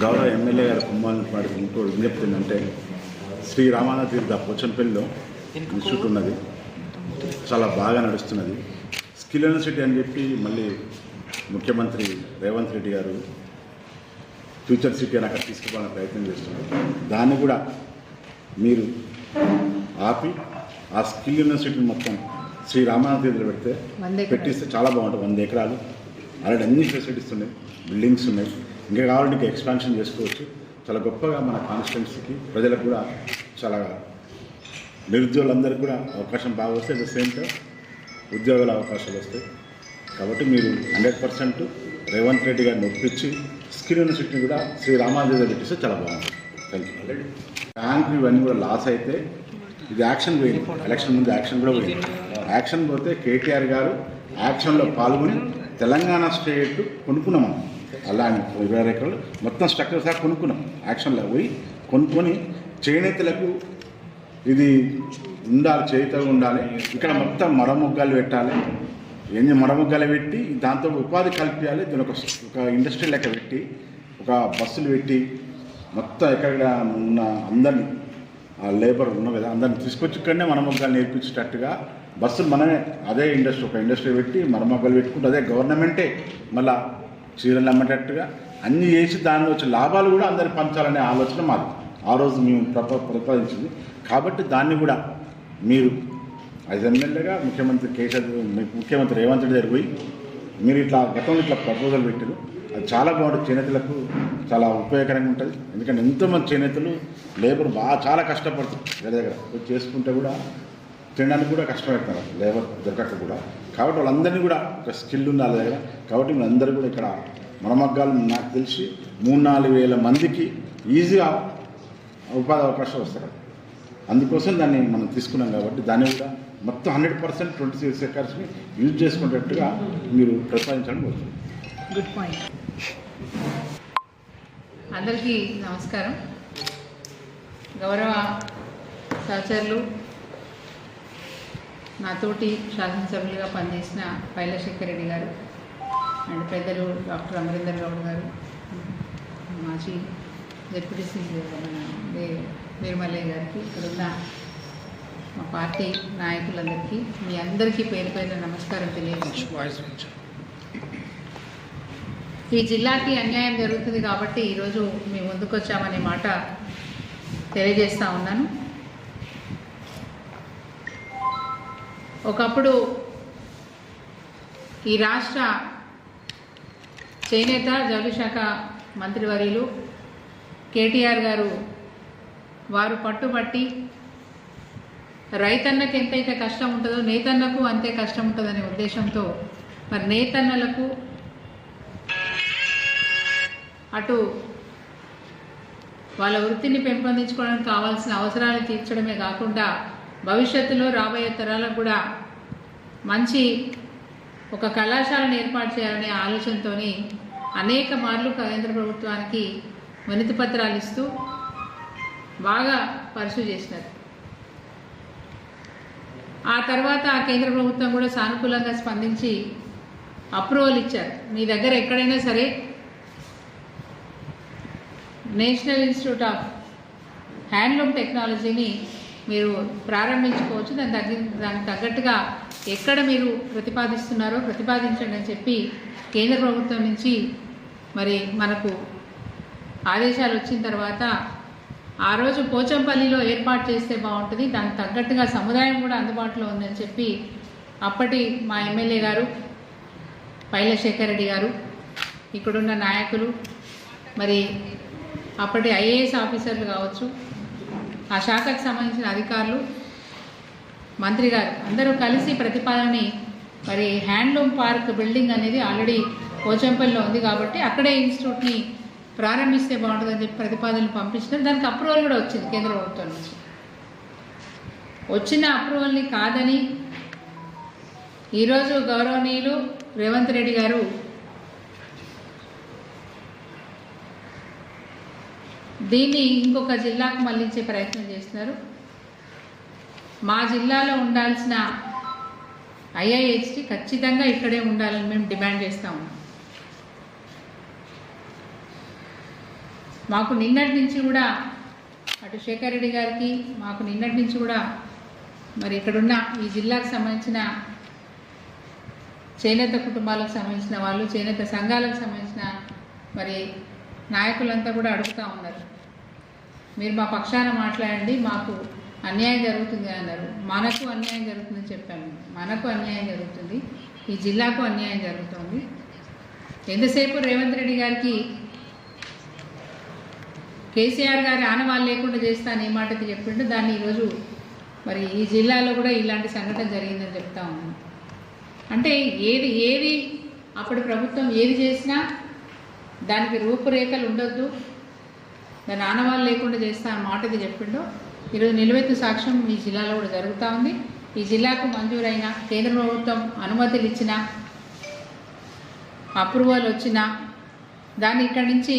గౌరవ ఎమ్మెల్యే గారు కుమ్మాలపాటి ఇంకో విజ్ఞప్తి ఏంటంటే శ్రీ రామానాథ తీర్థ పోచంపల్లిలో ఇన్స్టిట్యూట్ ఉన్నది, చాలా బాగా నడుస్తున్నది. స్కిల్ యూనివర్సిటీ అని చెప్పి మళ్ళీ ముఖ్యమంత్రి రేవంత్ రెడ్డి గారు ఫ్యూచర్ సిటీ అని అక్కడ తీసుకుపోవాలని ప్రయత్నం చేస్తున్నారు. దాన్ని కూడా మీరు ఆపి ఆ స్కిల్ యూనివర్సిటీని మొత్తం శ్రీ రామానాథ తీర్థలో పెట్టిస్తే చాలా బాగుంటుంది. 100 ఎకరాలు ఆల్రెడీ అన్ని ఫెసిలిటీస్ ఉన్నాయి, బిల్డింగ్స్ ఉన్నాయి. ఇంకా కావాలంటే ఇంకా ఎక్స్పాన్షన్ చేసుకోవచ్చు. చాలా గొప్పగా మన కాన్స్టిట్యున్సీకి ప్రజలకు కూడా చాలా నిరుద్యోగులందరికీ కూడా అవకాశం బాగా వస్తాయి. అట్ ద సేమ్ టైం ఉద్యోగాల అవకాశాలు వస్తాయి. కాబట్టి మీరు 100% రేవంత్ రెడ్డి గారిని ఒప్పించి స్కిల్ యూనివర్సిటీని కూడా శ్రీ రామానాథ పెట్టిస్తే చాలా బాగుంటుంది. Thank you. బ్యాంకు ఇవన్నీ కూడా లాస్ అయితే ఇది యాక్షన్ పోయింది. ఎలక్షన్ ముందు యాక్షన్ కూడా పోయింది. యాక్షన్ పోతే కేటీఆర్ గారు యాక్షన్లో పాల్గొని తెలంగాణ స్టేట్ కొనుక్కున్నాం. అలానే 20 ఎకరాలు మొత్తం స్ట్రక్చర్ సార్ కొనుక్కున్నాం. యాక్షన్లో పోయి కొనుక్కొని చేనేతలకు ఇది ఉండాలి, చేతిగా ఉండాలి. ఇక్కడ మొత్తం మరమొగ్గాలు పెట్టాలి, మరమొగ్గాలు పెట్టి దాంతో ఉపాధి కల్పించాలి. దీని ఒక ఇండస్ట్రీ లెక్క పెట్టి ఒక బస్సులు పెట్టి మొత్తం ఎక్కడ ఉన్న అందరినీ లేబర్ ఉన్న కదా అందరిని తీసుకొచ్చి ఇక్కడనే మరమొగ్గాలు నేర్పించేటట్టుగా బస్సులు మనమే అదే ఇండస్ట్రీ ఒక ఇండస్ట్రీ పెట్టి మరమొగ్గాలు పెట్టుకుంటూ అదే గవర్నమెంటే మళ్ళీ చీరలు అమ్మేటట్టుగా అన్నీ చేసి దానిలో వచ్చే లాభాలు కూడా అందరికి పంచాలనే ఆలోచన మాది ఆ రోజు మేము ప్రతిపాదించింది. కాబట్టి దాన్ని కూడా మీరు యాజ్ ఎమ్మెల్యేగా ముఖ్యమంత్రి రేవంత్ రెడ్డి దగ్గర పోయి మీరు ఇట్లా గతంలో ఇట్లా ప్రపోజల్ పెట్టారు. అది చాలా బాగుంటుంది, చేనేతలకు చాలా ఉపయోగకరంగా ఉంటుంది. ఎందుకంటే ఎంతోమంది చేనేతలు లేబర్ చాలా కష్టపడుతుంది. దగ్గర చేసుకుంటే కూడా తినడానికి కూడా కష్టపడుతున్నారు లేబర్ దొరకక కూడా. కాబట్టి వాళ్ళందరినీ కూడా ఒక స్కిల్ ఉండాలి దగ్గర. కాబట్టి మీరందరూ కూడా ఇక్కడ మరమగ్గాలు నాకు తెలిసి 3-4 వేల మందికి ఈజీగా ఉపాధి అవకాశాలు వస్తారు. అందుకోసం దాన్ని మనం తీసుకున్నాం. కాబట్టి దాన్ని కూడా మొత్తం 100% 26 ఎకర్స్ని యూజ్ చేసుకునేటట్టుగా మీరు ప్రతిపాదించాలని కోరుతున్నాను. Good point. అందరికీ నమస్కారం. గౌరవ సహచరులు, నాతోటి శాసనసభ్యులుగా పనిచేసిన పైలశేఖర్ రెడ్డి గారు అండ్ పెద్దలు డాక్టర్ అమరేందర్ గౌడ్ గారు, మాజీ జెడ్పీటీసీ వీరమల్లయ్య గారికి, ఇక్కడున్న మా పార్టీ నాయకులందరికీ, మీ అందరికీ పేరు పేరున నమస్కారం తెలియజేస్తున్నాను. ఈ జిల్లాకి అన్యాయం జరుగుతుంది కాబట్టి ఈరోజు మీ ముందుకు వచ్చామనే మాట తెలియజేస్తూ ఉన్నాను. ఒకప్పుడు ఈ రాష్ట్ర చేనేత జౌళి శాఖ మంత్రివర్యులు కేటీఆర్ గారు వారు పట్టుబట్టి రైతన్నకు ఎంతైతే కష్టం ఉంటుందో నేతన్నకు అంతే కష్టం ఉంటుందనే ఉద్దేశంతో మరి నేతన్నలకు అటు వాళ్ళ వృత్తిని పెంపొందించుకోవడానికి కావాల్సిన అవసరాలు తీర్చడమే కాకుండా భవిష్యత్తులో రాబోయే తరాలకు కూడా మంచి ఒక కళాశాలను ఏర్పాటు చేయాలనే ఆలోచనతో అనేక మార్లు కేంద్ర ప్రభుత్వానికి వినతి పత్రాలు ఇస్తూ బాగా పర్సూ చేసినారు. ఆ తర్వాత ఆ కేంద్ర ప్రభుత్వం కూడా సానుకూలంగా స్పందించి అప్రూవల్ ఇచ్చారు. మీ దగ్గర ఎక్కడైనా సరే నేషనల్ ఇన్స్టిట్యూట్ ఆఫ్ హ్యాండ్లూమ్ టెక్నాలజీని మీరు ప్రారంభించుకోవచ్చు, దానికి తగ్గట్టుగా ఎక్కడ మీరు ప్రతిపాదిస్తున్నారో ప్రతిపాదించండి అని చెప్పి కేంద్ర ప్రభుత్వం నుంచి మరి మనకు ఆదేశాలు వచ్చిన తర్వాత ఆ రోజు పోచంపల్లిలో ఏర్పాటు చేస్తే బాగుంటుంది, దానికి తగ్గట్టుగా సముదాయం కూడా అందుబాటులో ఉందని చెప్పి అప్పటి మా ఎమ్మెల్యే గారు పైలశేఖర్ రెడ్డి గారు, ఇక్కడున్న నాయకులు, మరి అప్పటి ఐఏఎస్ ఆఫీసర్లు కావచ్చు, ఆ శాఖకు సంబంధించిన అధికారులు, మంత్రి గారు అందరూ కలిసి ప్రతిపాదనని మరి హ్యాండ్లూమ్ పార్క్ బిల్డింగ్ అనేది ఆల్రెడీ పోచంపల్లిలో ఉంది కాబట్టి అక్కడే ఇన్స్టిట్యూట్ని ప్రారంభిస్తే బాగుంటుందని చెప్పి ప్రతిపాదనలు పంపించినారు. దానికి అప్రూవల్ కూడా వచ్చింది కేంద్ర ప్రభుత్వం నుంచి. వచ్చిన అప్రూవల్ని కాదని ఈరోజు గౌరవనీయులు రేవంత్ రెడ్డి గారు దీన్ని ఇంకొక జిల్లాకు మళ్లించే ప్రయత్నం చేస్తున్నారు. మా జిల్లాలో ఉండాల్సిన ఐఐహెచ్టి ఖచ్చితంగా ఇక్కడే ఉండాలని మేము డిమాండ్ చేస్తూ ఉన్నాం. మాకు నిన్నటి నుంచి కూడా అటు శేఖర్ రెడ్డి గారికి మాకు నిన్నటి నుంచి కూడా మరి ఇక్కడున్న ఈ జిల్లాకు సంబంధించిన చేనేత కుటుంబాలకు సంబంధించిన వాళ్ళు, చేనేత సంఘాలకు సంబంధించిన మరి నాయకులంతా కూడా అడుగుతూ ఉన్నారు, మీరు మా పక్షాన మాట్లాడండి, మాకు అన్యాయం జరుగుతుంది అన్నారు. మనకు అన్యాయం జరుగుతుందని చెప్పాము. మనకు అన్యాయం జరుగుతుంది, ఈ జిల్లాకు అన్యాయం జరుగుతుంది. ఎంతసేపు రేవంత్ రెడ్డి గారికి కేసీఆర్ గారి ఆనవాళ్ళు లేకుండా చేస్తాను ఏ మాట చెప్పిండు, దాన్ని ఈరోజు మరి ఈ జిల్లాలో కూడా ఇలాంటి సంఘటన జరిగిందని చెప్తా ఉన్నాను. అంటే ఏది అప్పటి ప్రభుత్వం ఏది చేసినా దానికి రూపురేఖలు ఉండొద్దు, దాని ఆనవాళ్ళు లేకుండా చేస్తా ఆ మాట చెప్పిండో ఈరోజు నిలువెత్తు సాక్ష్యం ఈ జిల్లాలో కూడా జరుగుతూ ఉంది. ఈ జిల్లాకు మంజూరైన కేంద్ర ప్రభుత్వం అనుమతులు ఇచ్చిన, అప్రూవల్ వచ్చిన దాన్ని ఇక్కడి నుంచి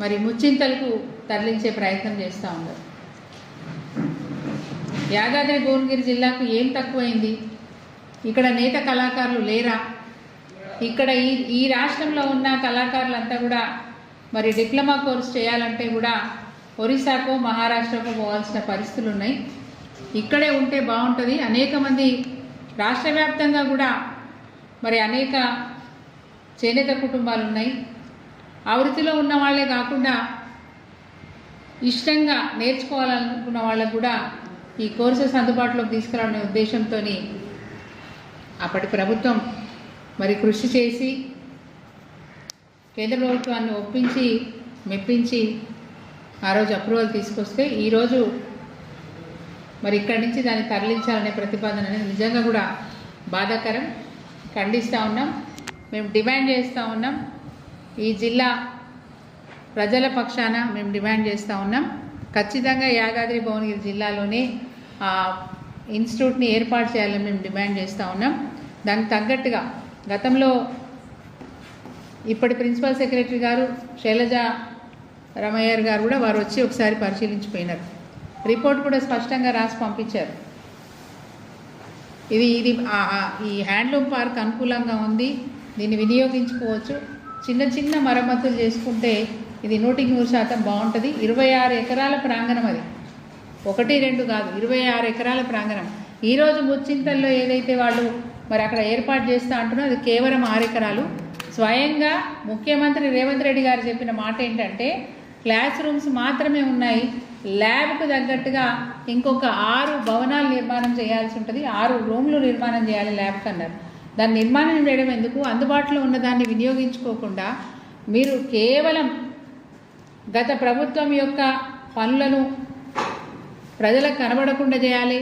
మరి ముచ్చింతలకు తరలించే ప్రయత్నం చేస్తూ ఉన్నారు. యాదాద్రి భువనగిరి జిల్లాకు ఏం తక్కువైంది? ఇక్కడ నేత కళాకారులు లేరా? ఇక్కడ ఈ రాష్ట్రంలో ఉన్న కళాకారులంతా కూడా మరి డిప్లొమా కోర్స్ చేయాలంటే కూడా ఒరిస్సాకో మహారాష్ట్రకో పోవాల్సిన పరిస్థితులు ఉన్నాయి. ఇక్కడే ఉంటే బాగుంటుంది. అనేక మంది రాష్ట్ర వ్యాప్తంగా కూడా మరి అనేక చేనేత కుటుంబాలు ఉన్నాయి. ఆ వృత్తిలో ఉన్న వాళ్ళే కాకుండా ఇష్టంగా నేర్చుకోవాలనుకున్న వాళ్ళకు కూడా ఈ కోర్సెస్ అందుబాటులోకి తీసుకురావనే ఉద్దేశంతో అప్పటి ప్రభుత్వం మరి కృషి చేసి కేంద్ర ప్రభుత్వాన్ని ఒప్పించి మెప్పించి ఆ రోజు అప్రూవల్ తీసుకొస్తే ఈరోజు మరి ఇక్కడి నుంచి దాన్ని తరలించాలనే ప్రతిపాదన అనేది నిజంగా కూడా బాధాకరం. ఖండిస్తూ ఉన్నాం, మేము డిమాండ్ చేస్తూ ఉన్నాం. ఈ జిల్లా ప్రజల పక్షాన మేము డిమాండ్ చేస్తూ ఉన్నాం. ఖచ్చితంగా యాదాద్రి భువనగిరి జిల్లాలోనే ఇన్స్టిట్యూట్ని ఏర్పాటు చేయాలని మేము డిమాండ్ చేస్తూ ఉన్నాం. దానికి తగ్గట్టుగా గతంలో ఇప్పటి ప్రిన్సిపల్ సెక్రటరీ గారు శైలజ రమయ్యర్ గారు కూడా వారు వచ్చి ఒకసారి పరిశీలించిపోయినారు. రిపోర్ట్ కూడా స్పష్టంగా రాసి పంపించారు. ఇది ఈ హ్యాండ్లూమ్ పార్క్ అనుకూలంగా ఉంది, దీన్ని వినియోగించుకోవచ్చు, చిన్న చిన్న మరమ్మతులు చేసుకుంటే ఇది 100% బాగుంటుంది. 26 ఎకరాల ప్రాంగణం, అది 1-2 కాదు, 26 ఎకరాల ప్రాంగణం. ఈరోజు ముచ్చింతల్లో ఏదైతే వాళ్ళు మరి అక్కడ ఏర్పాటు చేస్తా అంటున్నారో అది కేవలం 6 ఎకరాలు. స్వయంగా ముఖ్యమంత్రి రేవంత్ రెడ్డి గారు చెప్పిన మాట ఏంటంటే క్లాస్ రూమ్స్ మాత్రమే ఉన్నాయి, ల్యాబ్కు తగ్గట్టుగా ఇంకొక 6 భవనాలు నిర్మాణం చేయాల్సి ఉంటుంది, 6 రూమ్లు నిర్మాణం చేయాలి ల్యాబ్కి అన్నారు. దాన్ని నిర్మాణం చేయడం ఎందుకు? అందుబాటులో ఉన్న దాన్ని వినియోగించుకోకుండా మీరు కేవలం గత ప్రభుత్వం యొక్క పనులను ప్రజలకు కనబడకుండా చేయాలి,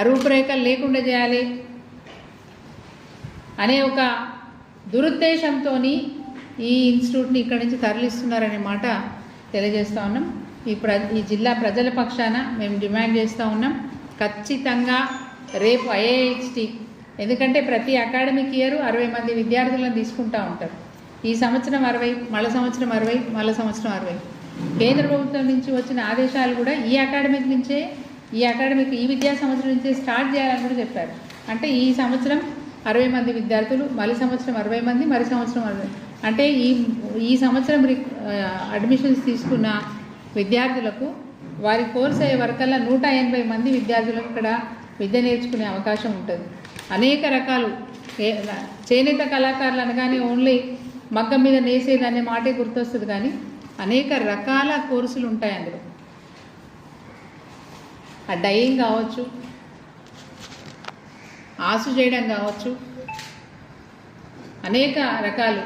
రూపురేఖలు లేకుండా చేయాలి అనే ఒక దురుద్దేశంతో ఈ ఇన్స్టిట్యూట్ని ఇక్కడి నుంచి తరలిస్తున్నారనే మాట తెలియజేస్తూ ఉన్నాం. ఈ జిల్లా ప్రజల పక్షాన మేము డిమాండ్ చేస్తూ ఉన్నాం. ఖచ్చితంగా రేపు IIHT, ఎందుకంటే ప్రతి అకాడమిక్ ఇయర్ 60 మంది విద్యార్థులను తీసుకుంటూ ఉంటారు. ఈ సంవత్సరం 60, మళ్ళీ సంవత్సరం 60, మళ్ళీ సంవత్సరం 60. కేంద్ర ప్రభుత్వం నుంచి వచ్చిన ఆదేశాలు కూడా ఈ అకాడమిక్ నుంచే, ఈ విద్యా సంవత్సరం నుంచే స్టార్ట్ చేయాలని కూడా చెప్పారు. అంటే ఈ సంవత్సరం 60 మంది విద్యార్థులు, మళ్ళీ సంవత్సరం 60 మంది, మళ్ళీ సంవత్సరం 60. అంటే ఈ సంవత్సరం అడ్మిషన్స్ తీసుకున్న విద్యార్థులకు వారి కోర్స్ అయ్యే వరకల్లా 180 మంది విద్యార్థులకు ఇక్కడ విద్య నేర్చుకునే అవకాశం ఉంటుంది. అనేక రకాలు చేనేత కళాకారులు అనగానే ఓన్లీ మగ్గం మీద నేసేదనే మాటే గుర్తొస్తుంది, కానీ అనేక రకాల కోర్సులు ఉంటాయి అందులో. ఆ డైయింగ్ కావచ్చు, ఆసు చేయడం కావచ్చు, అనేక రకాలు,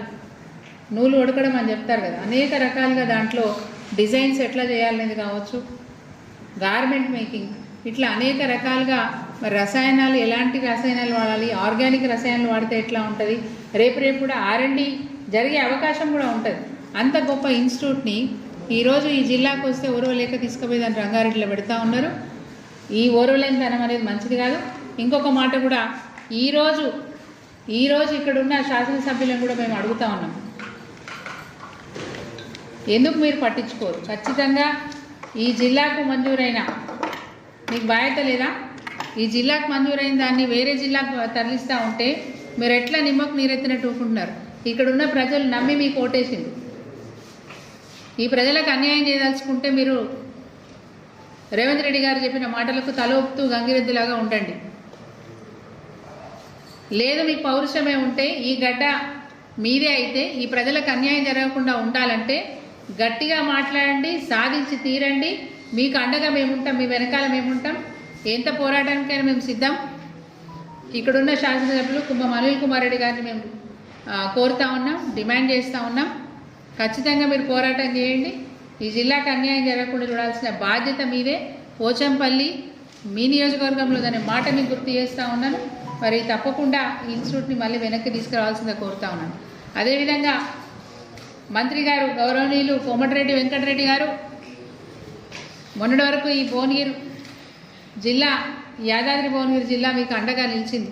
నూలు ఉడకడం అని చెప్తారు కదా, అనేక రకాలుగా దాంట్లో డిజైన్స్ ఎట్లా చేయాలనేది కావచ్చు, గార్మెంట్ మేకింగ్, ఇట్లా అనేక రకాలుగా. మరి రసాయనాలు, ఎలాంటి రసాయనాలు వాడాలి, ఆర్గానిక్ రసాయనాలు వాడితే ఎట్లా ఉంటుంది, రేపు కూడా R&D జరిగే అవకాశం కూడా ఉంటుంది. అంత గొప్ప ఇన్స్టిట్యూట్ని ఈరోజు ఈ జిల్లాకు వస్తే ఓర్వలేక తీసుకుపోయి దాన్ని రంగారెడ్డిలో పెడతా ఉన్నారు. ఈ ఓర్వలేనితనం అనేది మంచిది కాదు. ఇంకొక మాట కూడా, ఈరోజు ఇక్కడ ఉన్న శాసనసభ్యులను కూడా మేము అడుగుతా ఉన్నాం, ఎందుకు మీరు పట్టించుకోరు? ఖచ్చితంగా ఈ జిల్లాకు మంజూరైన, మీకు బాధ్యత లేదా? ఈ జిల్లాకు మంజూరైన దాన్ని వేరే జిల్లాకు తరలిస్తూ ఉంటే మీరు ఎట్లా నిమ్మకు నీరెత్తినట్టు ఊరుకుంటున్నారు? ఇక్కడ ఉన్న ప్రజలు నమ్మి మీకు ఓటేసింది. ఈ ప్రజలకు అన్యాయం చేయదలుచుకుంటే మీరు రేవంత్ రెడ్డి గారు చెప్పిన మాటలకు తలొప్పుతూ గంగిరెద్దులాగా ఉండండి. లేదు మీకు పౌరుషమే ఉంటే ఈ గడ్డ మీదే అయితే ఈ ప్రజలకు అన్యాయం జరగకుండా ఉండాలంటే గట్టిగా మాట్లాడండి, సాధించి తీరండి. మీకు అండగా మేముంటాం, మీ వెనకాల మేముంటాం. ఎంత పోరాటానికైనా మేము సిద్ధం. ఇక్కడున్న శాసనసభ్యులు కుంభం అనిల్ కుమార్ రెడ్డి గారిని మేము కోరుతా ఉన్నాం, డిమాండ్ చేస్తూ ఉన్నాం. ఖచ్చితంగా మీరు పోరాటం చేయండి. ఈ జిల్లాకు అన్యాయం జరగకుండా చూడాల్సిన బాధ్యత మీదే. పోచంపల్లి మీ నియోజకవర్గంలో దాని మాటని గుర్తు చేస్తూ ఉన్నాను. మరి తప్పకుండా ఈ ఇన్స్టిట్యూట్ని మళ్ళీ వెనక్కి తీసుకురావాల్సిందిగా కోరుతా ఉన్నాను. అదేవిధంగా మంత్రి గారు గౌరవనీయులు కోమటిరెడ్డి వెంకటరెడ్డి గారు మొన్నటి వరకు ఈ భువనగిరి జిల్లా, యాదాద్రి భువనగిరి జిల్లా మీకు అండగా నిలిచింది.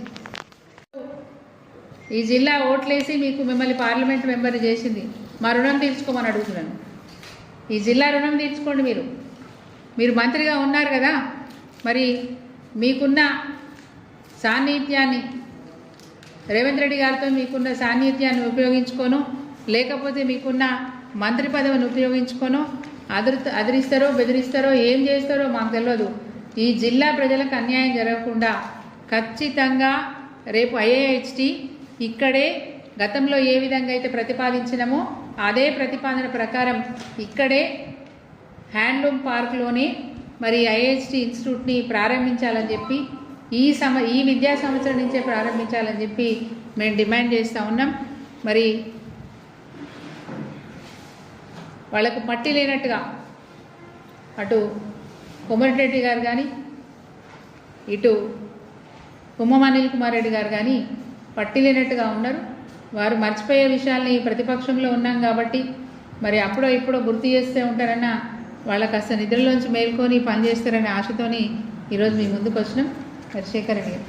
ఈ జిల్లా ఓట్లేసి మిమ్మల్ని పార్లమెంట్ మెంబర్ చేసింది. మా రుణం తీర్చుకోమని అడుగుతున్నాను. ఈ జిల్లా రుణం తీర్చుకోండి. మీరు మంత్రిగా ఉన్నారు కదా, మరి మీకున్న సాన్నిధ్యాన్ని, రేవంత్ రెడ్డి గారితో మీకున్న సాన్నిధ్యాన్ని ఉపయోగించుకోను, లేకపోతే మీకున్న మంత్రి పదవిని ఉపయోగించుకోను అదిరిస్తారో బెదిరిస్తారో ఏం చేస్తారో మాకు తెలియదు. ఈ జిల్లా ప్రజలకు అన్యాయం జరగకుండా ఖచ్చితంగా రేపు IIHT ఇక్కడే గతంలో ఏ విధంగా అయితే ప్రతిపాదించినామో అదే ప్రతిపాదన ప్రకారం ఇక్కడే హ్యాండ్లూమ్ పార్క్లోనే మరి IIHT ఇన్స్టిట్యూట్ని ప్రారంభించాలని చెప్పి ఈ విద్యా సంవత్సరం నుంచే ప్రారంభించాలని చెప్పి మేము డిమాండ్ చేస్తూ ఉన్నాం. మరి వాళ్ళకు పట్టి లేనట్టుగా అటు కోమటిరెడ్డి గారు కానీ ఇటు కుంభం అనిల్ కుమార్ రెడ్డి గారు కానీ పట్టి లేనట్టుగా ఉన్నారు. వారు మర్చిపోయే విషయాల్ని ప్రతిపక్షంలో ఉన్నాం కాబట్టి మరి అప్పుడో ఇప్పుడో గుర్తు చేస్తూ ఉంటారన్న వాళ్ళకి కాస్త నిద్రలోంచి మేల్కొని పనిచేస్తారనే ఆశతోని ఈరోజు మీ ముందుకు వచ్చినాం. శేఖర్ రెడ్డి గారు.